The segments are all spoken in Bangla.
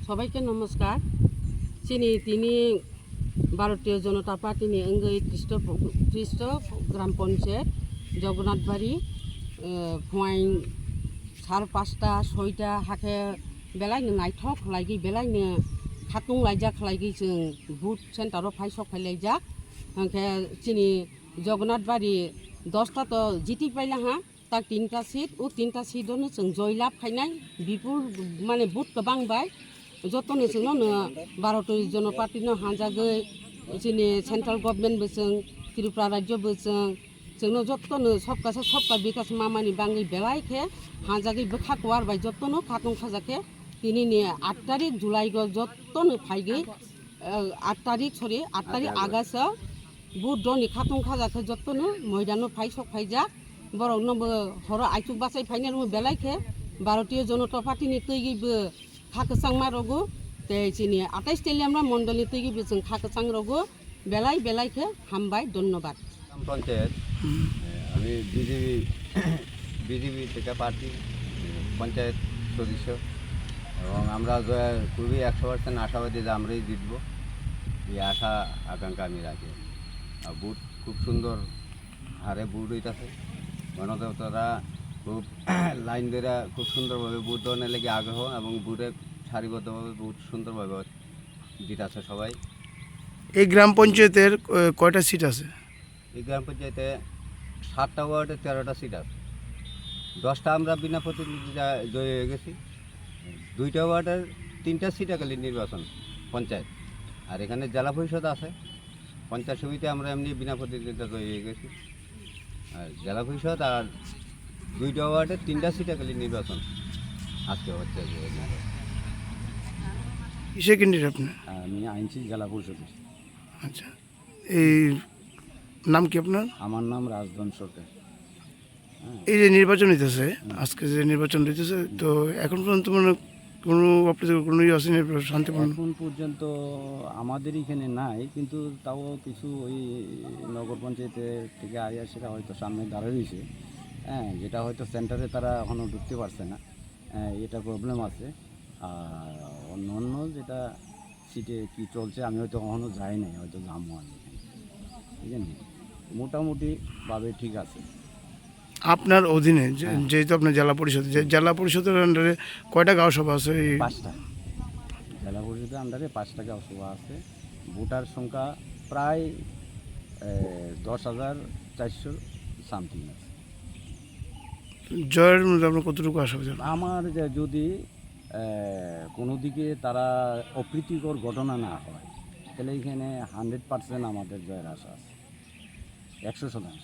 সবাইকে নমস্কার। তিনি ভারতীয় জনতা পার্টি অঙ্গই ত্রিষ্ট গ্রাম পঞ্চায়েত জগন্নাথবাড়ি ফুয়াই 5:30 6টা हाखे बेलायनो नायथक खालायगि बेलायनो खातुं लायजा खालायगि जों बुथ सेन्टाराव फायसक फायलायजा ओंखे चिनि जगन्नाथबाड़ी 10टा तो जिति पाइला हा ता 3टा सीट उ 3टा सीटनो जों जयलाभ खायनाय बिपुर माने बुथ गोबां बाय जतनो जोंनो भारतीय जनता पार्टीनो हाजागै चिनि सेन्ट्रेल गभर्नमेन्ट बोजों त्रिपुरा राज्य बोजों जोंनो जतनो सबका विकास मामानि बाङै बेलायखे हाजागै बखाको आरबाय जतनो खातुं खाजाखे दिनैनि 8 तारिख जुलाइ जतनो फायगै 8 तारिख आगस्ट बुथ दनि खातुं खाजाखे जतनो मैदानो फायसक फायजा बरनोबो हर आइथु बासाय फायनानो बेलायखे भारतीय जनता पार्टीनि तैगैबो खाकसां मारगो ते चिनि 28 स्टेडियामरा मण्डलनि तैगैबो जों खाकसां रगो बेलायखे हामबाय धन्यवाद। पंचायत আমি বিজেপি থেকে পার্টি পঞ্চায়েত সদস্য এবং আমরা খুবই 100% আশাবাদী যে আমরাই জিতব, এই আশা আকাঙ্ক্ষা আমি রাখি। বুথ খুব সুন্দর হারে বুথ হইতেছে, গণদেবতারা খুব লাইন ধরে খুব সুন্দরভাবে বুথ ধরনের লেগে আগ্রহ এবং বুথে সারিবদ্ধভাবে বুথ সুন্দরভাবে জিতাছে সবাই। এই গ্রাম পঞ্চায়েতের কয়টা সিট আছে? এই গ্রাম পঞ্চায়েতে 7টা ওয়ার্ডে 13টা সিট আছে। 10টা আমরা বিনা প্রতিনিধি জয়ী হয়ে গেছি। 2টা ওয়ার্ডের 3টা সিট একালি নির্বাচন পঞ্চায়েত, আর এখানে জেলা পরিষদ আছে। পঞ্চায়েত সমিতি আমরা এমনি বিনা প্রতিনিধিতা জয়ী হয়ে গেছি। আর জেলা পরিষদ আর 2টা ওয়ার্ডের 3টা সিট একালি নির্বাচন আজকে হচ্ছে। কিসে ক্যান্ডিডেট আপনি? আমি আইনছি জেলা পরিষদ। আচ্ছা, এই নাম কি আপনার? আমার নাম রাজধন সরকার। এই যে নির্বাচন হইতেছে, আজকে যে নির্বাচন হইতেছে, তো এখন পর্যন্ত মানে কোনো আপনাদের কোনো আছে শান্তিপূর্ণ? এখন পর্যন্ত আমাদের এখানে নাই, কিন্তু তাও কিছু ওই নগর পঞ্চায়েতের থেকে সেটা হয়তো সামনে দাঁড়িয়ে রয়েছে, যেটা হয়তো সেন্টারে তারা এখনও ঢুকতে পারছে না, এটা প্রবলেম আছে। আর অন্য যেটা সিটে কি চলছে আমি হয়তো কখনো যাই নাই, হয়তো যাবো আমি এখানে, ঠিক আছে। মোটামুটিভাবে ঠিক আছে। আপনার অধীনে যেহেতু আপনার জেলা পরিষদ, জেলা পরিষদের আন্ডারে কয়টা গাঁও সভা আছে? 5টা। জেলা পরিষদের আন্ডারে 5টা গাঁও সভা আছে। ভোটার সংখ্যা প্রায় 10,400 সামথিং আছে। জয়ের মধ্যে আপনার কতটুকু আশা? আমার যদি কোনো দিকে তারা অপ্রীতিকর ঘটনা না হয়, তাহলে এখানে 100% আমাদের জয়ের আশা আছে, 100%।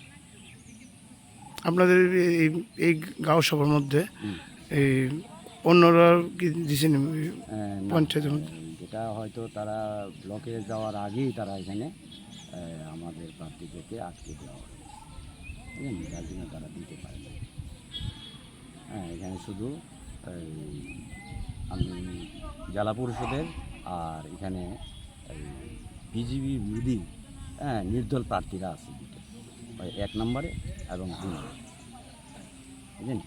আপনাদের এই গাঁও সভার মধ্যে এই অন্যরা কি দিচ্ছেন পঞ্চায়েতের মধ্যে? যেটা হয়তো তারা ব্লকে যাওয়ার আগেই তারা এখানে আমাদের প্রার্থী থেকে আটকে দেওয়া হয়, যার জন্য তারা দিতে পারে না। এখানে শুধু আমি জেলা পরিষদের আর এখানে বিজেপি মোদি নির্দল প্রার্থীরা আছে, 1 নম্বরে এবং 2 নম্বরে, বুঝলেন।